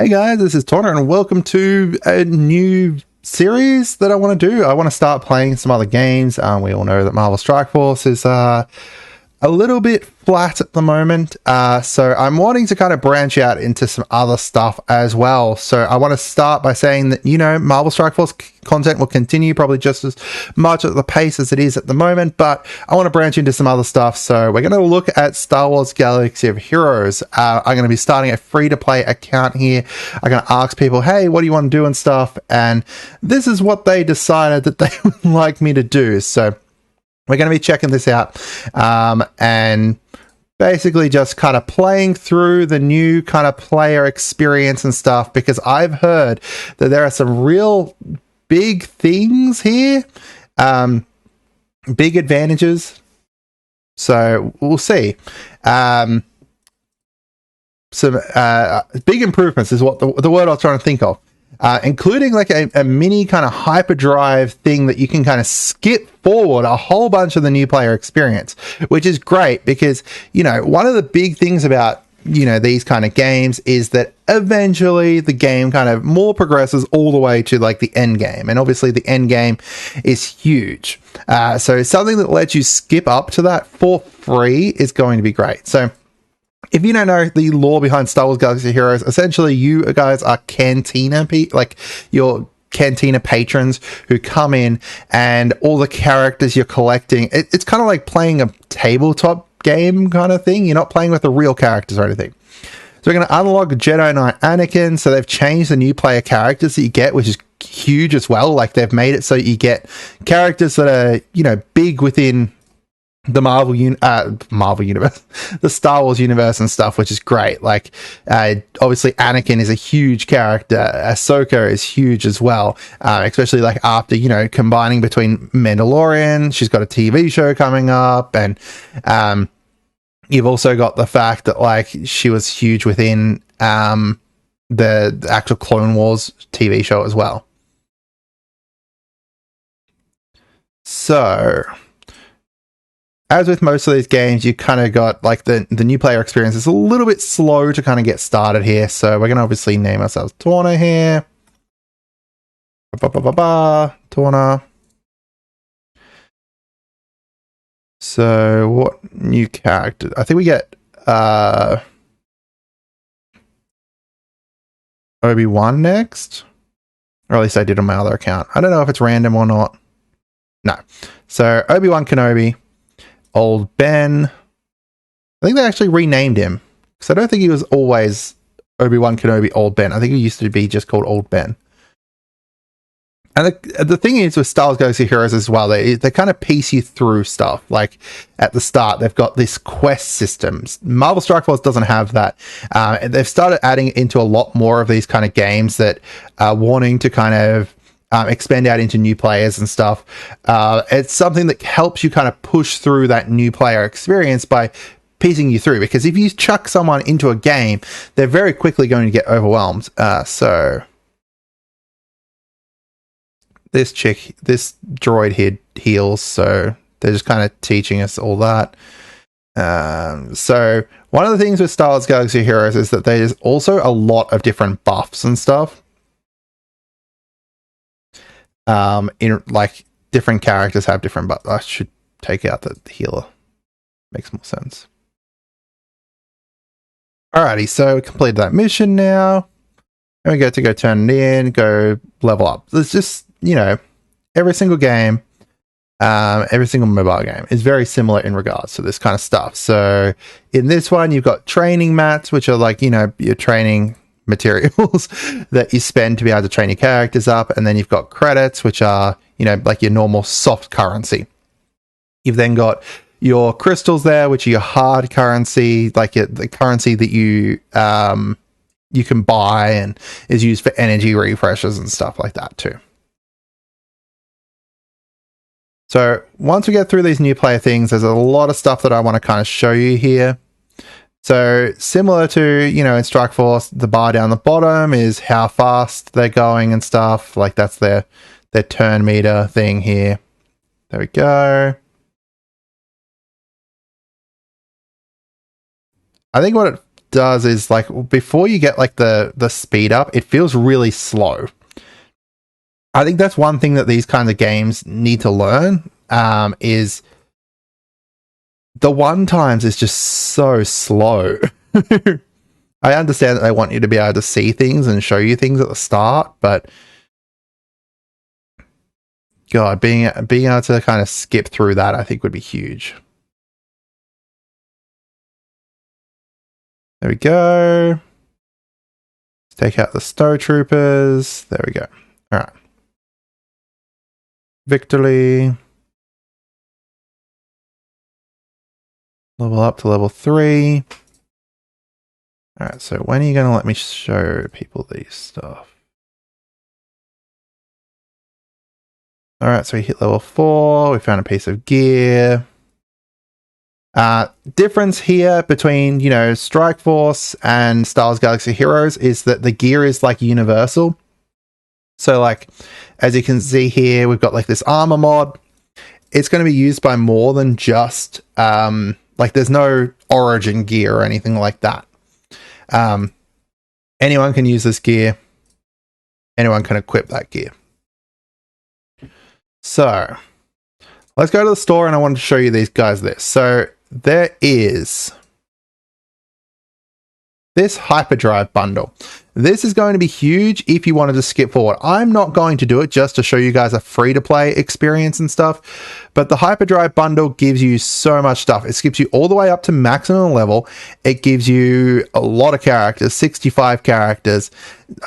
Hey guys, this is Tonna and welcome to a new series that I want to do. I want to start playing some other games. We all know that Marvel Strike Force is a little bit flat at the moment, so I'm wanting to kind of branch out into some other stuff as well. So I want to start by saying that, you know, Marvel Strike Force content will continue probably just as much at the pace as it is at the moment, but I want to branch into some other stuff. So we're going to look at Star Wars Galaxy of Heroes. I'm going to be starting a free-to-play account here. I'm going to ask people, hey, what do you want to do and stuff, and this is what they decided that they would like me to do. So we're going to be checking this out and basically just kind of playing through the new kind of player experience and stuff, because I've heard that there are some real big things here, big advantages. So we'll see. Some big improvements is what the word I was trying to think of. Including like a mini kind of hyperdrive thing that you can kind of skip forward a whole bunch of the new player experience, which is great because, you know, one of the big things about, you know, these kind of games is that eventually the game kind of more progresses all the way to like the end game. And obviously the end game is huge. So something that lets you skip up to that for free is going to be great. So if you don't know the lore behind Star Wars Galaxy of Heroes, essentially you guys are cantina, like your cantina patrons who come in, and all the characters you're collecting, it's kind of like playing a tabletop game kind of thing. You're not playing with the real characters or anything. So we're going to unlock Jedi Knight Anakin. So they've changed the new player characters that you get, which is huge as well. Like they've made it so you get characters that are, you know, big within the Marvel universe, the Star Wars universe and stuff, which is great. Like, obviously Anakin is a huge character. Ahsoka is huge as well. Especially like after, you know, combining between Mandalorian, she's got a TV show coming up, and, you've also got the fact that like she was huge within, the actual Clone Wars TV show as well. So, as with most of these games, you kind of got like the new player experience is a little bit slow to kind of get started here. So we're going to obviously name ourselves Tonna here. Tonna. So what new character? I think we get Obi-Wan next. Or at least I did on my other account. I don't know if it's random or not. No. So Obi-Wan Kenobi. Old Ben. I think they actually renamed him, because I don't think he was always Obi-Wan Kenobi Old Ben. I think he used to be just called Old Ben. And the thing is with Star Wars Galaxy Heroes as well, they kind of piece you through stuff. Like at the start, they've got this quest systems. Marvel Strike Force doesn't have that. They've started adding into a lot more of these kind of games that are wanting to kind of expand out into new players and stuff. It's something that helps you kind of push through that new player experience by piecing you through, because if you chuck someone into a game, they're very quickly going to get overwhelmed. So this droid here heals, so they're just kind of teaching us all that. So one of the things with Star Wars Galaxy Heroes is that there's also a lot of different buffs and stuff. In like different characters have different, but I should take out the healer. Makes more sense. Alrighty, so we completed that mission now. And we get to go turn it in, go level up. There's just, you know, every single game, every single mobile game is very similar in regards to this kind of stuff. So in this one, you've got training mats, which are like, you know, your training materials that you spend to be able to train your characters up, and then you've got credits, which are, you know, like your normal soft currency. You've then got your crystals there, which are your hard currency, like the currency that you can buy and is used for energy refreshes and stuff like that too. So once we get through these new player things, there's a lot of stuff that I want to kind of show you here. So similar to, you know, in Strike Force, the bar down the bottom is how fast they're going and stuff. Like that's their turn meter thing here. There we go. I think what it does is like before you get like the speed up, it feels really slow. I think that's one thing that these kinds of games need to learn, is the one times is just so slow. I understand that they want you to be able to see things and show you things at the start, but God, being able to kind of skip through that, I think would be huge. There we go. Let's take out the Stow Troopers. There we go. All right. Victory. Level up to level 3. All right, so when are you going to let me show people these stuff? All right, so we hit level 4. We found a piece of gear. Difference here between, you know, Strike Force and Star Wars Galaxy Heroes is that the gear is like universal. So like, as you can see here, we've got like this armor mod. It's going to be used by more than just, like there's no origin gear or anything like that. Anyone can use this gear. Anyone can equip that gear. So let's go to the store, and I wanted to show you these guys this. So there is this hyperdrive bundle. This is going to be huge if you wanted to skip forward. I'm not going to do it just to show you guys a free-to-play experience and stuff, but the hyperdrive bundle gives you so much stuff. It skips you all the way up to maximum level. It gives you a lot of characters, 65 characters,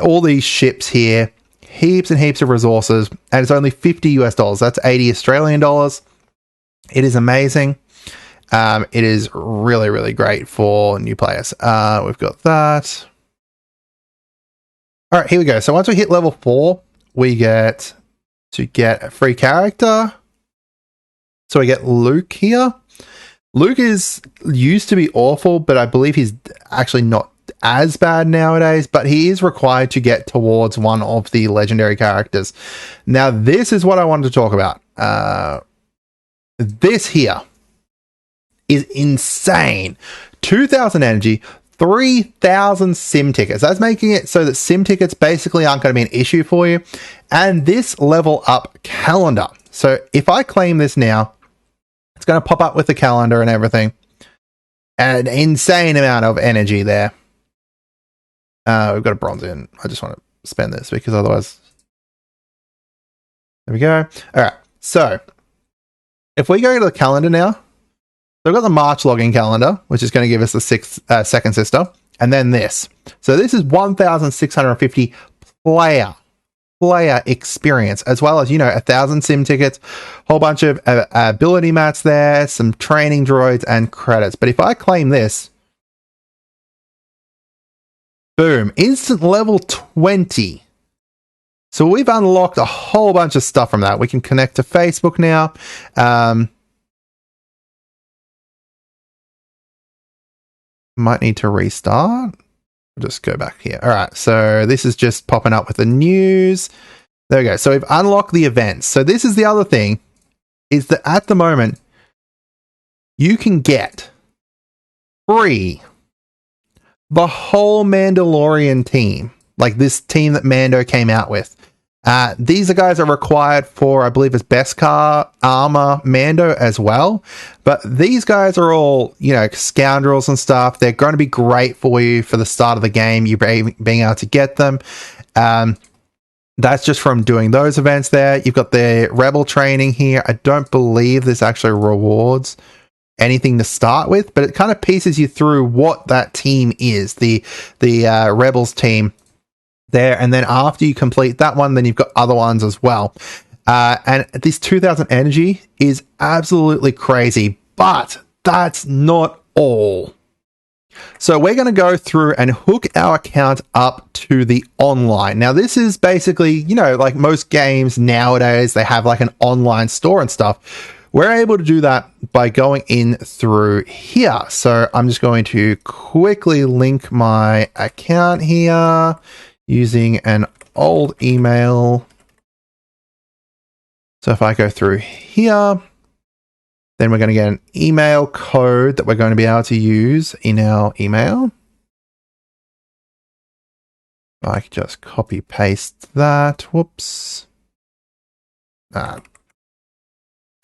all these ships here, heaps and heaps of resources, and it's only $50 US. That's 80 Australian dollars. It is amazing. It is really, really great for new players. We've got that. All right, here we go. So once we hit level 4, we get to get a free character. So we get Luke here. Luke used to be awful, but I believe he's actually not as bad nowadays, but he is required to get towards one of the legendary characters. Now, this is what I wanted to talk about. This here is insane. 2,000 energy, 3,000 sim tickets. That's making it so that sim tickets basically aren't going to be an issue for you. And this level up calendar. So if I claim this now, it's going to pop up with the calendar and everything. An insane amount of energy there. We've got a bronze in. I just want to spend this because otherwise... There we go. All right. So if we go to the calendar now, so we've got the March login calendar, which is going to give us the second sister, and then this. So this is 1,650 player experience, as well as, you know, 1,000 sim tickets, whole bunch of ability mats there, some training droids and credits. But if I claim this, boom, instant level 20. So we've unlocked a whole bunch of stuff from that. We can connect to Facebook now. Might need to restart. I'll just go back here. All right, so this is just popping up with the news. There we go. So we've unlocked the events. So this is the other thing, is that at the moment, you can get free the whole Mandalorian team. Like this team that Mando came out with. These are guys that are required for, I believe, it's Beskar armor Mando as well. But these guys are all, you know, scoundrels and stuff. They're going to be great for you for the start of the game, you being able to get them. That's just from doing those events there. You've got the Rebel training here. I don't believe this actually rewards anything to start with, but it kind of pieces you through what that team is, the Rebels team there. And then after you complete that one, then you've got other ones as well. And this 2,000 energy is absolutely crazy, but that's not all. So we're going to go through and hook our account up to the online. Now, this is basically, you know, like most games nowadays, they have like an online store and stuff. We're able to do that by going in through here. So I'm just going to quickly link my account here using an old email. So if I go through here, then we're going to get an email code that we're going to be able to use in our email. I can just copy paste that. Whoops.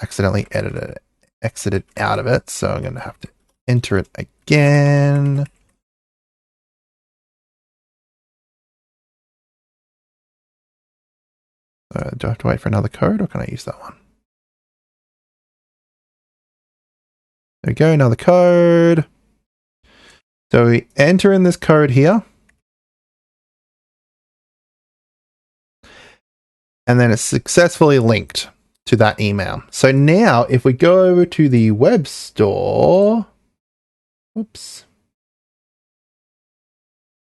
Accidentally exited out of it, so I'm going to have to enter it again. Do I have to wait for another code, or can I use that one? There we go, another code. So we enter in this code here. And then it's successfully linked to that email. So now if we go over to the web store, oops.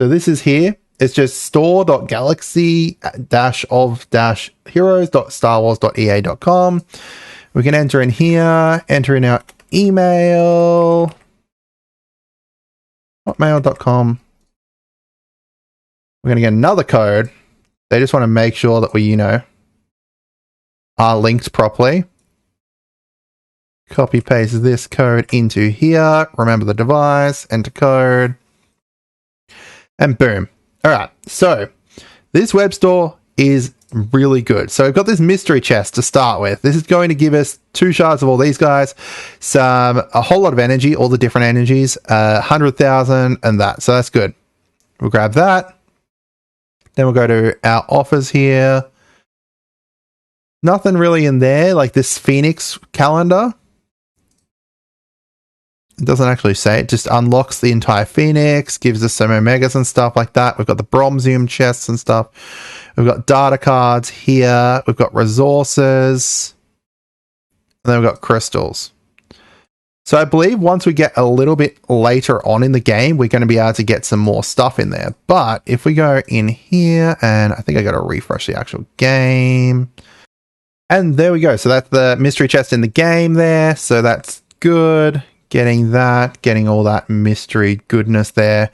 So this is here. It's just store.galaxy-of-heroes.starwars.ea.com. We can enter in here, enter in our email, hotmail.com. We're going to get another code. They just want to make sure that we, are linked properly. Copy paste this code into here. Remember the device, enter code, and boom. All right. So this web store is really good. So we've got this mystery chest to start with. This is going to give us 2 shards of all these guys, a whole lot of energy, all the different energies, 100,000 and that. So that's good. We'll grab that. Then we'll go to our offers here. Nothing really in there, like this Phoenix calendar. It doesn't actually say. It just unlocks the entire Phoenix, gives us some Omegas and stuff like that. We've got the Bromzium chests and stuff. We've got data cards here. We've got resources. And then we've got crystals. So I believe once we get a little bit later on in the game, we're going to be able to get some more stuff in there. But if we go in here, and I think I got to refresh the actual game. And there we go. So that's the mystery chest in the game there. So that's good. Getting that, getting all that mystery goodness there.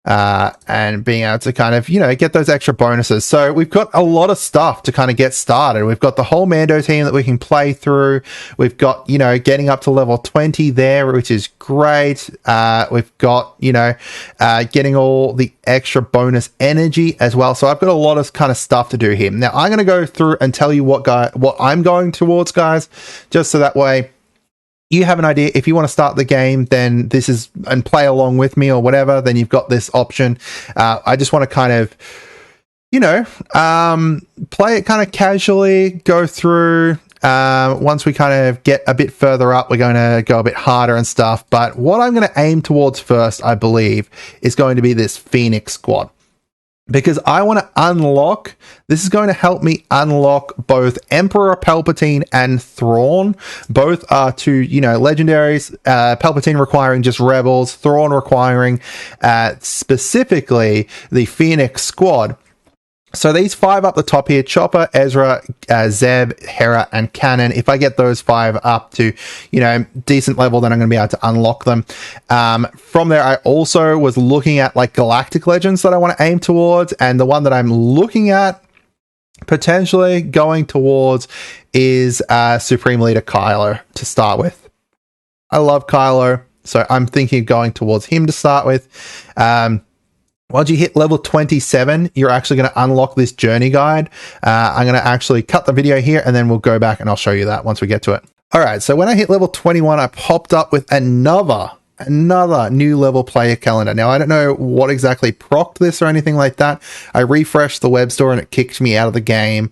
And being able to kind of, get those extra bonuses. So we've got a lot of stuff to kind of get started. We've got the whole Mando team that we can play through. We've got, getting up to level 20 there, which is great. We've got, getting all the extra bonus energy as well. So I've got a lot of kind of stuff to do here. Now I'm going to go through and tell you what I'm going towards, guys, just so that way you have an idea. If you want to start the game, then this is, and play along with me or whatever, then you've got this option. I just want to kind of, play it kind of casually, go through. Once we kind of get a bit further up, we're going to go a bit harder and stuff. But what I'm going to aim towards first, I believe, is going to be this Phoenix squad. Because I want to unlock, this is going to help me unlock both Emperor Palpatine and Thrawn. Both are 2, legendaries. Palpatine requiring just rebels, Thrawn requiring specifically the Phoenix squad. So these 5 up the top here, Chopper, Ezra, Zeb, Hera, and Cannon. If I get those 5 up to, decent level, then I'm going to be able to unlock them. From there, I also was looking at like Galactic Legends that I want to aim towards. And the one that I'm looking at potentially going towards is Supreme Leader Kylo to start with. I love Kylo, so I'm thinking of going towards him to start with. Once you hit level 27, you're actually going to unlock this journey guide. I'm going to actually cut the video here and then we'll go back and I'll show you that once we get to it. All right, so when I hit level 21, I popped up with another new level player calendar. Now, I don't know what exactly procced this or anything like that. I refreshed the web store and it kicked me out of the game,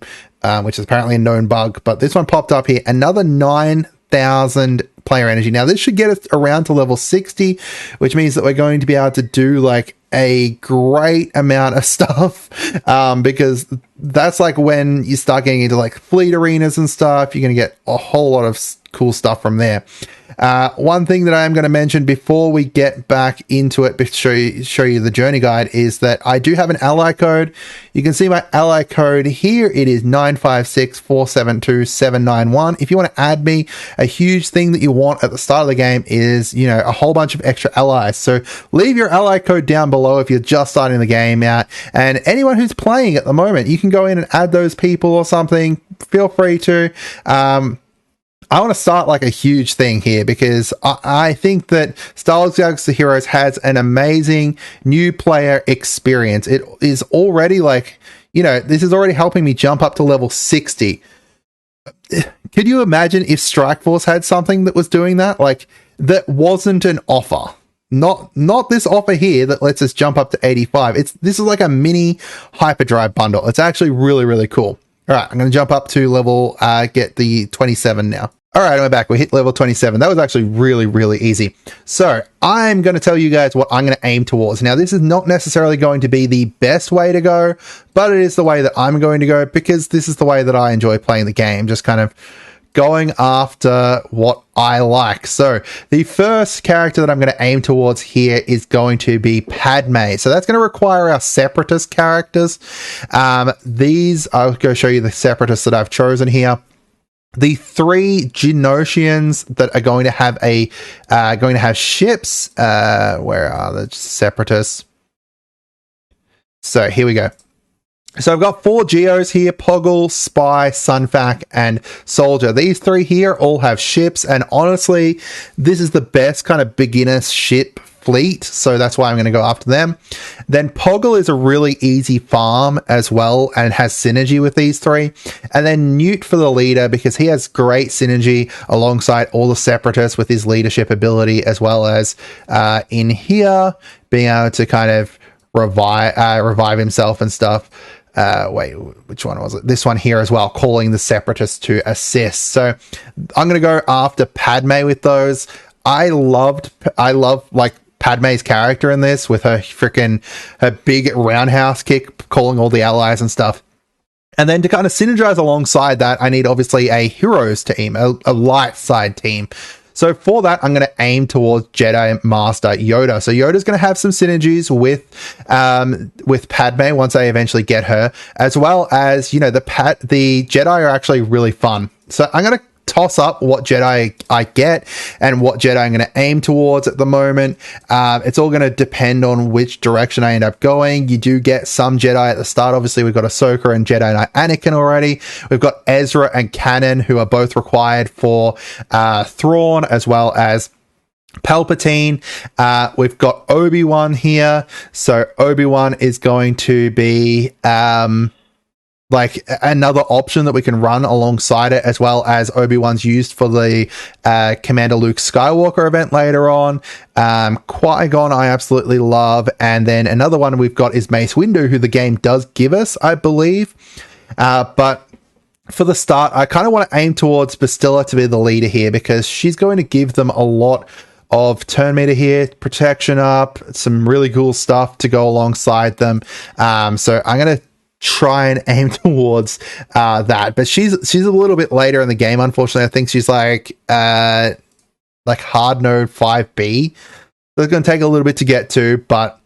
which is apparently a known bug. But this one popped up here, another 9,000 player energy. Now, this should get us around to level 60, which means that we're going to be able to do like a great amount of stuff, because that's like when you start getting into like fleet arenas and stuff, you're going to get a whole lot of cool stuff from there. One thing that I am going to mention before we get back into it, show you the journey guide, is that I do have an ally code. You can see my ally code here. It is 956472791. If you want to add me, a huge thing that you want at the start of the game is, a whole bunch of extra allies. So leave your ally code down below if you're just starting the game out. And anyone who's playing at the moment, you can go in and add those people or something. Feel free to. I want to start like a huge thing here because I think that Star Wars Galaxy of Heroes has an amazing new player experience. It is already like, this is already helping me jump up to level 60. Could you imagine if Strike Force had something that was doing that? Like, that wasn't an offer. Not this offer here that lets us jump up to 85. This is like a mini hyperdrive bundle. It's actually really, really cool. All right, I'm going to jump up to level, get the 27 now. All right, we're back. We hit level 27. That was actually really, really easy. So I'm going to tell you guys what I'm going to aim towards. Now, this is not necessarily going to be the best way to go, but it is the way that I'm going to go because this is the way that I enjoy playing the game. Just kind of going after what I like. So the first character that I'm going to aim towards here is going to be Padme. So that's going to require our Separatist characters. I'll go show you the Separatists that I've chosen here. The 3 Geonosians that are going to have ships. Where are the Separatists? So here we go. So I've got 4 Geos here: Poggle, Spy, Sunfac, and Soldier. These 3 here all have ships, and honestly, this is the best kind of beginner ship fleet, so that's why I'm going to go after them. Then Poggle is a really easy farm as well, and has synergy with these 3. And then Newt for the leader, because he has great synergy alongside all the Separatists with his leadership ability, as well as in here, being able to kind of revive himself and stuff. Wait, which one was it? This one here as well, calling the Separatists to assist. So I'm going to go after Padme with those. I love like Padme's character in this with her big roundhouse kick, calling all the allies and stuff. And then to kind of synergize alongside that, I need obviously a heroes team, a light side team. So for that, I'm going to aim towards Jedi Master Yoda. So Yoda's going to have some synergies with Padme once I eventually get her, as well as, the Jedi are actually really fun. So I'm going to toss up what Jedi I get and what Jedi I'm going to aim towards at the moment. It's all going to depend on which direction I end up going. You do get some Jedi at the start. Obviously, we've got Ahsoka and Jedi Knight Anakin already. We've got Ezra and Kanan, who are both required for Thrawn, as well as Palpatine. We've got Obi-Wan here. So Obi-Wan is going to be like another option that we can run alongside it, as well as Obi-Wan's used for the Commander Luke Skywalker event later on. Qui-Gon I absolutely love. And then another one we've got is Mace Windu, who the game does give us, I believe. But for the start, I kind of want to aim towards Bastilla to be the leader here, because she's going to give them a lot of turn meter here, protection up, some really cool stuff to go alongside them. So I'm going to try and aim towards that, but she's a little bit later in the game, unfortunately. I think she's like hard node 5B, so it's going to take a little bit to get to, but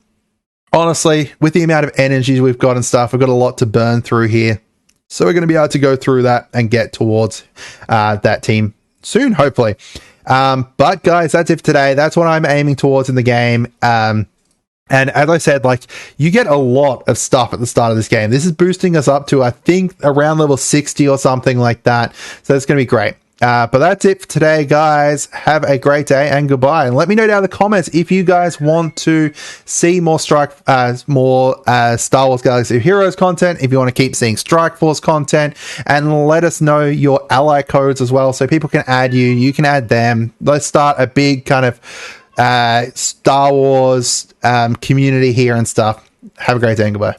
honestly, with the amount of energies we've got and stuff, we've got a lot to burn through here, so we're going to be able to go through that and get towards that team soon, hopefully. But guys, that's it for today. That's what I'm aiming towards in the game. And as I said, like, you get a lot of stuff at the start of this game. This is boosting us up to, I think, around level 60 or something like that. So it's going to be great. But that's it for today, guys. Have a great day and goodbye. And let me know down in the comments if you guys want to see more Star Wars Galaxy of Heroes content, if you want to keep seeing Strike Force content, and let us know your ally codes as well, so people can add you. You can add them. Let's start a big kind of Star Wars community here and stuff. Have a great day and goodbye.